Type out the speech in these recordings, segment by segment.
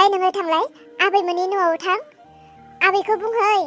थांलाय नोङो थांलाय आबैमोननि न'आव थां आबैखौ बुंहै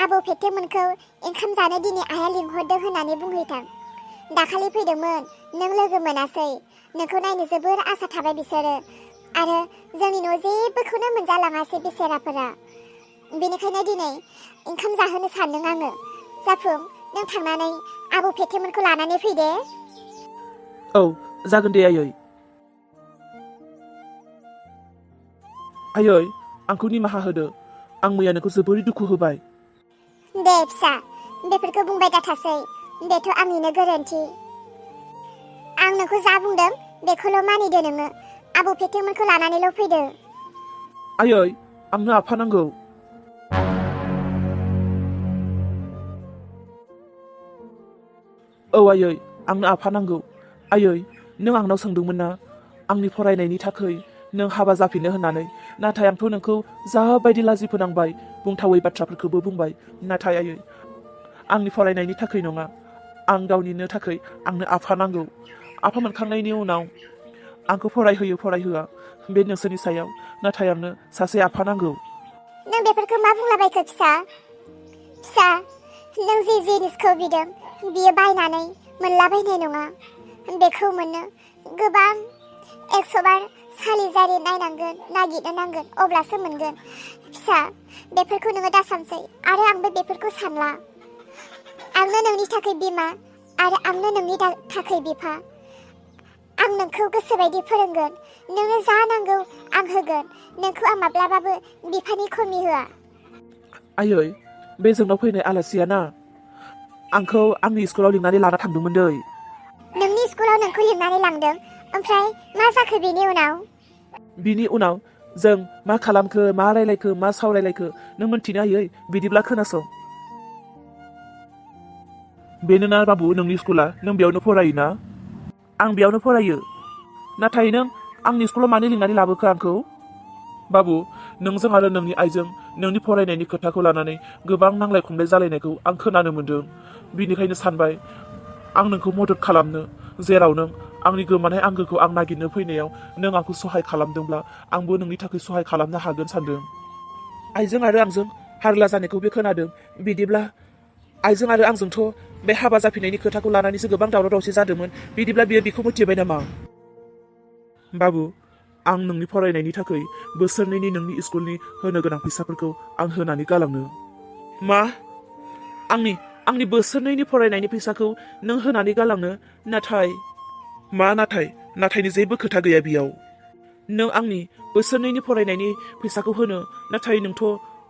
आबौ फेथेमोनखौ ओंखाम जानो दिनै आइया लिंहरदों होननानै बुंहैथां दाखालि फैदोंमोन नों लोगो मोनासै नोंखौ नायनो जोबोर आसा थाबाय बिसोरो आरो जोंनि न'आव जेबोखौनो मोनजालाङासै बेसेराफोरा बेनिखायनो दिनै ओंखाम जाहोनो सानदों आङो जाफुं नों थांनानै आबौ फेथेमोनखौ लानानै फैदे औ जागोन दे आयै आयै आंखौ निमाहा होदो आं मैया नोंखौ जोबोरै दुखु होबाय दे फिसा बेफोरखौ बुंबाय दाथासै बेथ' आंनिनो गोरोन्थि आं नोंखौ जा बुंदों बेखौल' मानिदो नोङो आबौ फेथेमोनखौ लानानैल' फैदो आयै आंनो आफा नांगौ औ आयै आंनो आफा नांगौ आयै नों आंनाव सोंदोंमोन ना आंनि फरायनायनि थाखाय नों हाबा जाफिननो होननानै नाथाय आंथ' नोंखौ जाबायदि लाजि फोनांबाय बुंथावै बाथ्राफोरखौबो बुंबाय नाथाय आयै आंनि फरायनायनि थाखाय नङा आं गावनिनो थाखाय आंनो आफा नांगौ आफा मोनखांनायनि उनाव आंखौ फरायहोआ बे नोंसोरनि सायाव नाथाय आंनो सासे आफा नांगौ नों बेफोरखौ मा बुंलाबायखो फिसा नों जे जिनिसखौ बिदों बियो बायनानै मोनलाबायनाय नङा बेखौ मोननो गोबां 100 बार सालिजारि नागिरनो नांगोन अब्लासो मोनगोन फिसा बेफोरखौ नोङो दासानसै आरो आंबो बेफोरखौ सानला आंनो नोंनि थाखाय बिमा आरो आंनो नोंनि थाखाय बिफा आं नोंखौ गोसोबायदि फोरोंगोन नोंनो जा नांगौ आं होगोन नोंखौ आं माब्लाबाबो बिफानि खमि होआ आयै बे जोंनाव फैनाय आलासिया ना आंखौ आंनि स्कुलाव लिंनानै लाना थांदोंमोन दै नोंनि स्कुलाव नोंखौ लिंनानै लांदों ओमफ्राय मा जाखो बिनि उनाव जों मा खालामखो मा रायलायखो मा सावरायलायखो नों मोनथिनो आयै बिदिब्ला खोनासं बेनोना बाबु नोंनि स्कुला नों बेयावनो फरायोना आं बेयावनो फरायो नाथाय नों आंनि स्कुलाव मानो लिंनानै लाबोखो आंखौ बाबु नोंजों आरो नोंनि आइजों नोंनि फरायनायनि खोथाखौ लानानै गोबां नांलाय खमलाय जालायनायखौ आं खोनानो मोन्दों बिनिखायनो सानबाय आं नोंखौ मदद खालामनो जेराव नों आंनि गोमानाय आंगोखौ आं नागिरनो फैनायाव नों आंखौ सहाय खालामदोंब्ला आंबो नोंनि थाखाय सहाय खालामनो हागोन सानदों आइजों आरो आंजों हारला जानायखौबो खोनादों बिदिब्ला आइजों आरो आंजोंथ' बे हाबा जाफिननायनि खोथाखौ लानानैसो गोबां दावराव दावसि जादोंमोन बिदिब्ला बियो बेखौ मिथिबाय नामा बाबु आं नोंनि फरायनायनि थाखाय बोसोरनैनि नोंनि स्कुलनि होनो गोनां फैसाफोरखौ आं होनानै गालांनो मा आंनि बोसोरनैनि फरायनायनि फैसाखौ नों होनानै गालांनो नाथायनि जेबो खोथा गैया बेयाव नों आंनि बोसोरनैनि फरायनायनि फैसाखौ होनो नाथाय नोंथ'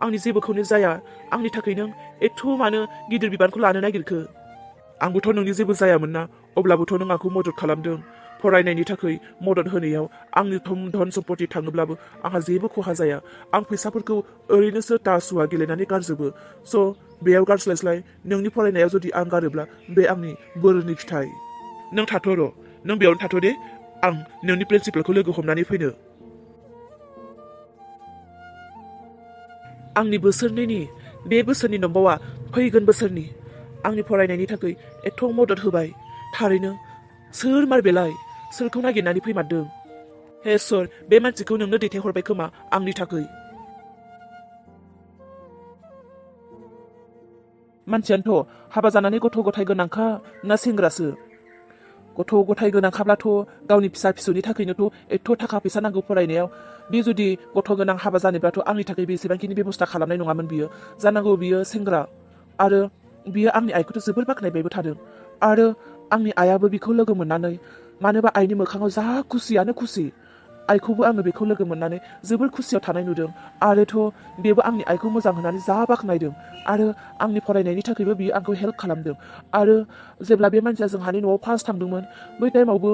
आंनि जेबोखौनो जाया आंनि थाखाय नों एथ' मानो गिदिर बिबानखौ लानो नागिरखो आंबोथ' नोंनि जेबो जायामोन ना अब्लाबोथ' नों आंखौ मदद खालामदों फरायनायनि थाखाय मदद होनायाव आंनि धन सम्पति थाङोब्लाबो आंहा जेबो खहा जाया आं फैसाफोरखौ ओरैनोसो तासुवा गेलेनानै गारजोबो स' बेयाव गारस्लायस्लाय नोंनि फरायनायाव जुदि आं गारोब्ला बे आंनि बोरनि फिथाइ नों थाथ' र' नों बेयावनो थाथ' दे आं नोंनि प्रिन्सिपालखौ लोगो हमनानै फैनो आंनि बोसोरनैनि बे बोसोरनि नम्बावा फैगोन बोसोरनि आंनि फरायनायनि थाखाय एथ' मदद होबाय थारैनो सोर मार बेलाय सोरखौ नागिरनानै फैमारदों हे सोर बे मानसिखौ नोंनो दैथायहरबाय खोमा आंनि थाखाय मानसियानोथ' हाबा जानानै गथ' गथाय गोनांखा ना सेंग्रासो गथ' गथाय गोनांखाब्लाथ' गावनि फिसा फिसौनि थाखायनोथ' एथ' थाखा फैसा नांगौ फरायनायाव बे जुदि गथ' गोनां हाबा जानोब्लाथ' आंनि थाखाय बेसेबांखिनि बेबस्था खालामनाय नङामोन बियो जानांगौ बियो सेंग्रा आरो बियो आंनि आइखौथ' जोबोर बाख्नायबायबो थादों आरो आंनि आइयाबो बिखौ लोगो मोननानै मानोबा आइनि मोखाङाव जा खुसियानो खुसि आइखौबो आङो बेखौ लोगो मोननानै जोबोर खुसियाव थानाय नुदों आरोथ' बेबो आंनि आइखौ मोजां होननानै जा बाख्नायदों आरो आंनि फरायनायनि थाखायबो बियो आंखौ हेल्प खालामदों आरो जेब्ला बे मानसिया जोंहानि न'आव फार्स्ट थांदोंमोन बै टाइमावबो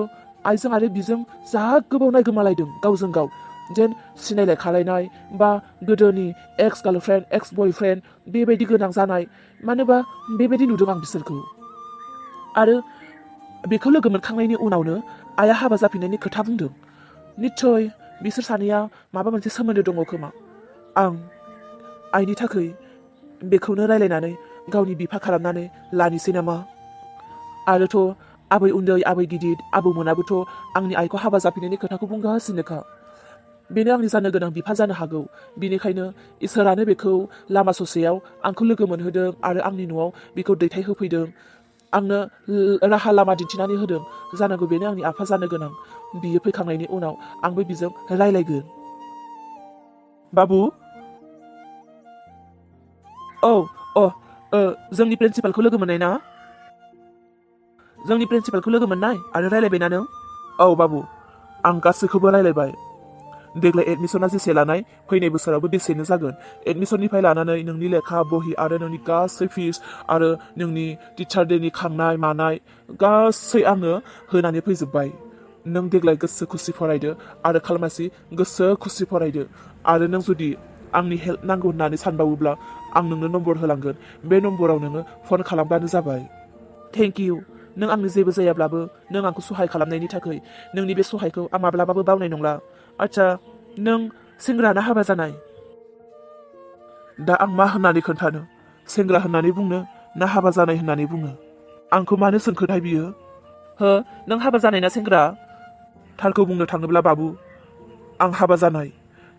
आइजों आरो बिजों जा गोबाव नायगोमालायदों गावजों गाव जेन सिनायलाय खालायनाय बा गोदोनि एक्स गार्लफ्रेन्ड एक्स बयफ्रेन्ड बेबायदि गोनां जानाय मानोबा बेबायदि नुदों आं बिसोरखौ आरो बेखौ लोगो मोनखांनायनि उनावनो आइया हाबा जाफिननायनि खोथा बुंदों निस्सय बिसोर सानैया माबा मोनसे सोमोन्दो दङ खोमा आं आइनि थाखाय बेखौनो रायलायनानै गावनि बिफा खालामनानै लानोसै नामा आरोथ' आबै उन्दै आबै गिदिर आबौमोनाबोथ' आंनि आइखौ हाबा जाफिननायनि खोथाखौ बुंगासिनोखा बेनो आंनि जानो गोनां बिफा जानो हागौ। बिनिखायनो इसोरानो बेखौ लामा ससेयाव आंखौ लोगो मोनहोदों आरो आंनि न'आव बेखौ दैथायहोफैदों। आंनो राहा लामा दिन्थिनानै होदों। जानांगौ बेनो आंनि आफा जानो गोनां। बियो फैखांनायनि उनाव आंबो बिजों रायलायगोन। बाबु औ जोंनि प्रिन्सिपालखौ लोगो मोननाय ना? जोंनि प्रिन्सिपालखौ लोगो मोननाय आरो रायलायबायना नों? औ बाबु, आं गासैखौबो रायलायबाय। देग्लाय एडमिसना जेसे लानाय फैनाय बोसोरावबो बेसेनो जागोन। एडमिसननिफ्राय लानानै नोंनि लेखा बहि आरो नोंनि गासै फिस आरो नोंनि टिचार डेनि खांनाय मानाय गासै आङो होनानै फैजोब्बाय। नों देग्लाय गोसो खुसि फरायदो आरो खालमासि गोसो खुसि फरायदो। आरो नों जुदि आंनि हेल्प नांगौ होननानै सानबावोब्ला आं नोंनो नम्बर होलांगोन। बे नम्बराव नोङो फन खालामबानो जाबाय। Thank you. नों आंनि जेबो जायाब्लाबो नों आंखौ सहाय खालामनायनि थाखाय। नोंनि बे सहायखौ आं माब्लाबाबो बावनाय नंला। आच्छा, नों सेंग्रा ना हाबा जानाय? दा आं मा होननानै खोन्थानो? सेंग्रा होननानै बुंनो ना हाबा जानाय होननानै बुङो? आंखौ मानो सोंखोथाय बियो? हो, नों हाबा जानाय ना सेंग्रा? थारखौ बुंनो थाङोब्ला बाबु, आं हाबा जानाय।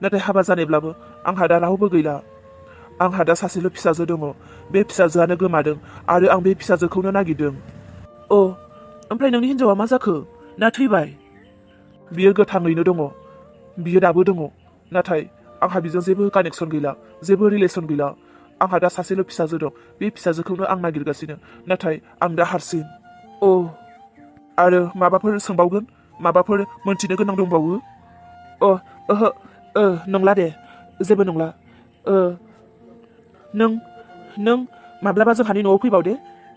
नाथाय हाबा जानायब्लाबो आंहा दा रावबो गैला। आंहा दा सासेल' फिसाजो दङ। बे फिसाजोआनो गोमादों आरो आं बे फिसाजोखौनो नागिरदों। ओमफ्राय नोंनि हिन्जावा मा जाखो? ना थैबाय? बियो गोथाङैनो दङ। बियो दाबो दङ। नाथाय आंहा बिजों जेबो कानेक्सन गैला, जेबो रिलेसन गैला। आंहा दा सासेल' फिसाजो दं। बे फिसाजोखौनो आं नागिरगासिनो। नाथाय आं दा हारसिं। आरो माबाफोर सोंबावगोन? माबाफोर मोनथिनो गोनां दंबावो? ओहो, नंला दे, जेबो नंला। नों माब्लाबा जोंहानि न'आव फैबाव दे।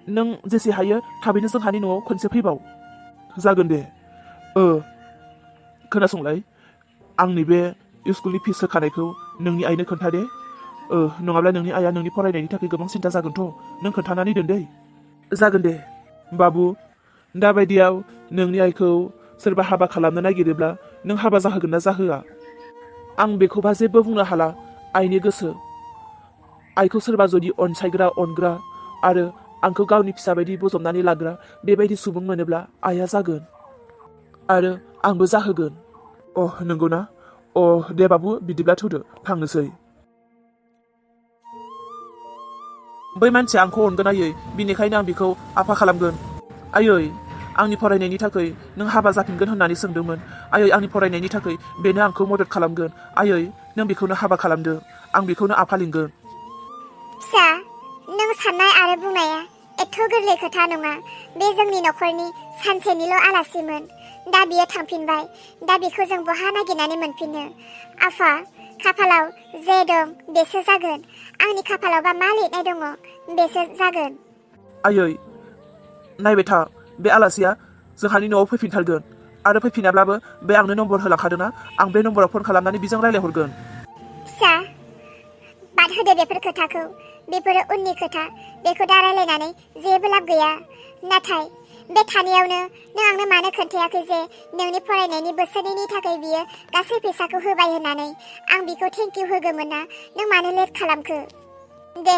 नों जेसे हायो थाबैनो जोंहानि न'आव खनसे फैबाव। जागोन दे। खोनासंलाय, आंनि बे स्कुलनि फिस होखानायखौ नोंनि आइनो खोन्था दे। नङाब्ला नोंनि आइया नोंनि फरायनायनि थाखाय गोबां सिन्था जागोनथ'। नों खोन्थानानै दोन दै। जागोन दे। बाबु, दाबायदियाव नोंनि आइखौ सोरबा हाबा खालामनो नागिरोब्ला नों हाबा जाहोगोन ना जाहोआ? आं बेखौबा जेबो बुंनो हाला। आइनि गोसो। आइखौ सोरबा जुदि अनसायग्रा, अनग्रा आरो आंखौ गावनि फिसा बायदि बजबनानै लाग्रा बेबायदि सुबुं मोनोब्ला आइया जागोन। आरो आंबो जाहोगोन। नंगौ ना? दे बाबु, बिदिब्ला थौदो, थांनोसै। बै मानसिया आंखौ अनगोन आयै, बिनिखायनो आं बिखौ आफा खालामगोन। आयै, आंनि फरायनायनि थाखाय नों हाबा जाफिनगोन होननानै सोंदोंमोन। आयै, आंनि फरायनायनि थाखाय बेनो आंखौ मदद खालामगोन। आयै, नों बेखौनो हाबा खालामदो। आं बेखौनो आफा लिंगोन। फिसा, नों साननाय आरो बुंनाया एथ' गोरलै खोथा नङा। बे जोंनि न'खरनि सानसेनिल' आलासिमोन। दा बियो थांफिनबाय। दा बेखौ जों बहा नागिरनानै मोनफिनो? आफा, खाफालाव जे दं बेसो जागोन। आंनि खाफालावबा मा लिरनाय दङ बेसो जागोन। आयै, नायबाय था, बे आलासिया जोंहानि न'आव फैफिनथारगोन। आरो फैफिनाब्लाबो बे आंनो नम्बर होलांखादोंना, आं बे नम्बराव फन खालामनानै बिजों रायलायहरगोन। फिसा, बाद होदो बेफोर खोथाखौ। बेफोरो उननि खोथा। बेखौ दा रायलायनानै जेबो लाब गैया। नाथाय बे थानायावनो नों आंनो मानो खोन्थायाखै जे नोंनि फरायनायनि बोसोरनैनि थाखाय बियो गासै फैसाखौ होबाय होननानै? आं बिखौ थेंक इउ होगौमोन ना। नों मानो लेट खालामखो? दे,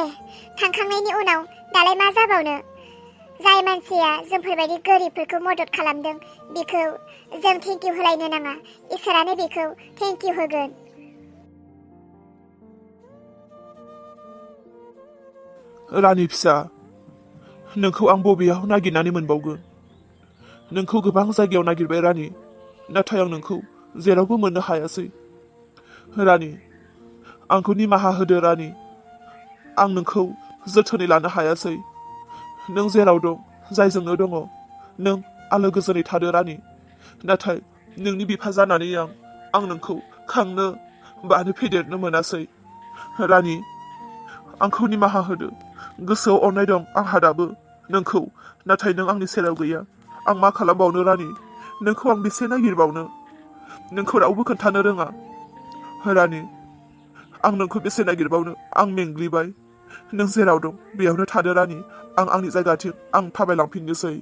थांखांनायनि उनाव दालाय मा जाबावनो? जाय मानसिया जोंफोरबायदि गोरिबफोरखौ मदद खालामदों बिखौ जों थेंक इउ होलायनो नाङा। इसोरानो बिखौ थेंक इउ होगोन। रानि फिसा, नोंखौ आं बबेयाव नागिरनानै मोनबावगोन? नोंखौ गोबां जायगायाव नागिरबाय रानि, नाथाय आं नोंखौ जेरावबो मोननो हायासै। रानि, आंखौ निमाहा होदो रानि। आं नोंखौ जोथोनै लानो हायासै। नों जेराव दं, जायजोंनो दङ, नों आलो गोजोनै थादो रानि। नाथाय नोंनि बिफा जानानै आं नोंखौ खांनो बानो फेदेरनो मोनासै। रानि, आंखौ निमाहा होदो। गोसोआव अननाय दं आंहा दाबो नोंखौ, नाथाय नों आंनि सेराव गैया। आं मा खालामबावनो रानि? नोंखौ आं बेसे नागिरबावनो? नोंखौ रावबो खोन्थानो रोङा। रानि, आं नोंखौ बेसे नागिरबावनो? आं मेंग्लिबाय। नों जेराव दं बेयावनो थादो रानि। आं आंनि जायगाथिं थाबायलांफिननोसै।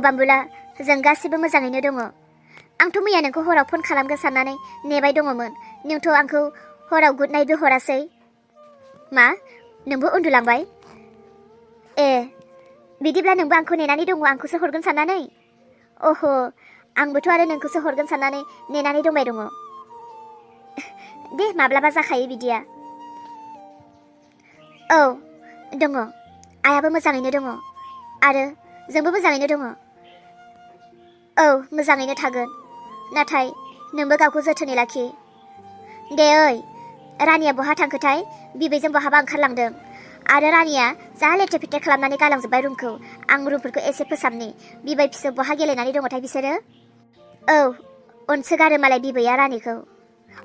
बाम्बुला, जों गासिबो मोजाङैनो दङ। आंथ' मैया नोंखौ हराव फन खालामगोन साननानै नेबाय दङमोन। नोंथ' आंखौ हराव गुड नाइटबो हरासै। मा? नोंबो उन्दुलांबाय? बिदिब्ला नोंबो आंखौ नेनानै दङ आंखौसो हरगोन साननानै? आंबोथ' आरो नोंखौसो हरगोन साननानै नेनानै दंबाय दङ। दे माब्लाबा जाखायो बिदिया। औ दङ, आइयाबो मोजाङैनो दङ आरो जोंबो मोजाङैनो दङ। औ मोजाङैनो थागोन, नाथाय नोंबो गावखौ जोथोनै लाखि। दे ओइ, रानिया बहा थांखोथाय? बिबैजों बहाबा ओंखारलांदों आरो रानिया जा लेथेर फेथेर खालामनानै गालांजोब्बाय रुमखौ। आं रुमफोरखौ एसे फोसाबनि। बिबै फिसौ बहा गेलेनानै दङथाय बिसोरो? औ अनसोगारो मालाय बिबैया रानिखौ।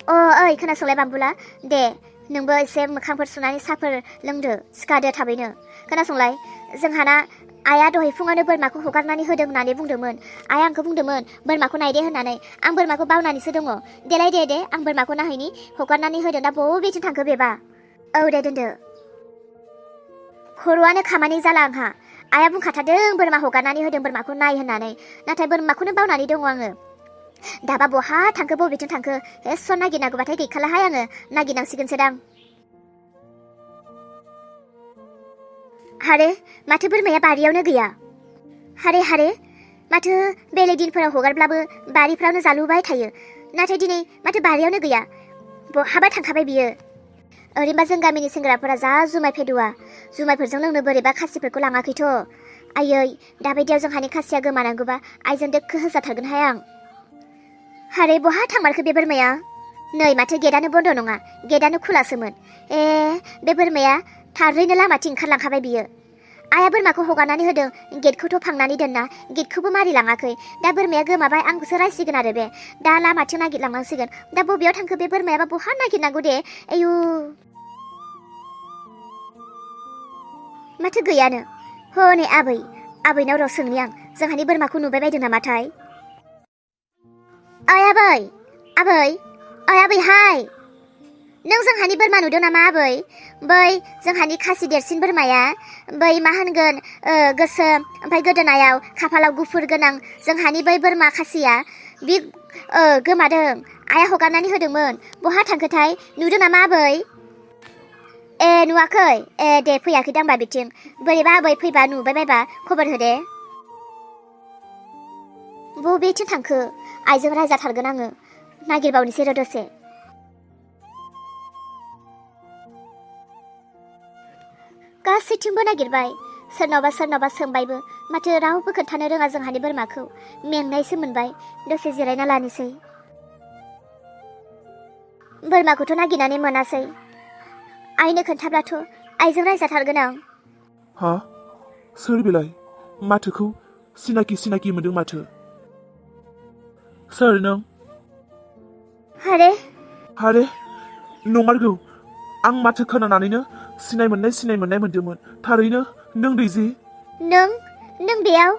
ओइ खोनासंलाय बाम्बुला, दे नोंबो एसे मोखांफोर सुनानै साहाफोर लोंदो, सिखादो थाबैनो। खोनासंलाय, जोंहाना आइया दहाय फुङावनो बोरमाखौ हगारनानै होदों होननानै बुंदोंमोन। आइया आंखौ बुंदोंमोन बोरमाखौ नायदे होननानै। आं बोरमाखौ बावनानैसो दङ। देलाय दे आं बोरमाखौ नायहैनि। हगारनानै होदों, दा बबेथिं थांखो बेबा? औ दे दोनदो। खर'आनो खामानि जाला आंहा। आइया बुंखाथारदों बोरमा हगारनानै होदों, बोरमाखौ नाय होननानै, नाथाय बोरमाखौनो बावनानै दङ आङो। दाबा बहा थांखो, बबेथिं थांखो? हेस्स' नागिरनांगौबाथाय गैखालाहाय आङो, नागिरनांसिगोनसोदां। हारे, माथो बोरमाया बारियावनो गैया? हारे, माथो बेलेग दिनफोराव हगारब्लाबो बारिफ्रावनो जालुबाय थायो, नाथाय दिनै माथो बारियावनो गैया। बहाबा थांखाबाय बियो। ओरैनोबा जों गामिनि सेंग्राफोरा जा जुमाय फेदुआ, जुमायफोरजों लोंनो बोरैबा खासिफोरखौ लाङाखैथ'। आयै, दाबायदियाव जोंहानि खासिया गोमानांगौबा आइजों दोखो होजाथारगोनहाय आं। हारे, बहा थांमारखो बे बोरमाया? नै माथो गेटआनो बन्द' नङा, गेटआनो खुलासोमोन। बे बोरमाया थारैनो लामाथिं ओंखारलांखाबाय बियो। आइया बोरमाखौ हगारनानै होदों, गेटखौथ' फांनानै दोनना, गेटखौबो मारि लाङाखै। दा बोरमाया गोमाबाय, आंखौसो रायसिगोन आरो बे। दा लामाथिं नागिरलांनांसिगोन। दा बबेयाव थांखो बे बोरमायाबा, बहा नागिरनांगौ दे? आयु, माथो गैयानो। हनै आबैनाव र' सोंनि आं, जोंहानि बोरमाखौ नुबाय बायदों नामाथाय? ओइ आबैहाय, नों जोंहानि बोरमा नुदों नामा आबै? बै जोंहानि खासि देरसिन बोरमाया, बै मा होनगोन, गोसोम, ओमफ्राय गोदोनायाव खाफालाव गुफुर गोनां जोंहानि बै बोरमा खासिया, बे गोमादों। आइया हगारनानै होदोंमोन, बहा थांखोथाय? नुदों नामा आबै? नुवाखै? दे फैयाखै दांबा बिथिं। बोरैबा आबै फैबा नुबाय बायबा खबर होदे। बबेथिं थांखो? आइजों रायजाथारगोन आङो। नागिरबावनोसै र' दसे। गासैथिंबो नागिरबाय, सोरनावबा सोंबायबो, माथो रावबो खोन्थानो रोङा जोंहानि बोरमाखौ। मेंनायसो मोनबाय, दसे जिरायना लानोसै। बोरमाखौथ' नागिरनानै मोनासै। आइनो खोन्थाब्लाथ' आइजों रायजाथारगोन आं। हा? सोर बेलाय? माथोखौ सिनाकि मोनदों माथो। सोर नों? हारे, नंमारगौ। आं माथो खोनानानैनो सिनाय मोननाय मोनदोंमोन। थारैनो नों दैजि? नों बेयाव?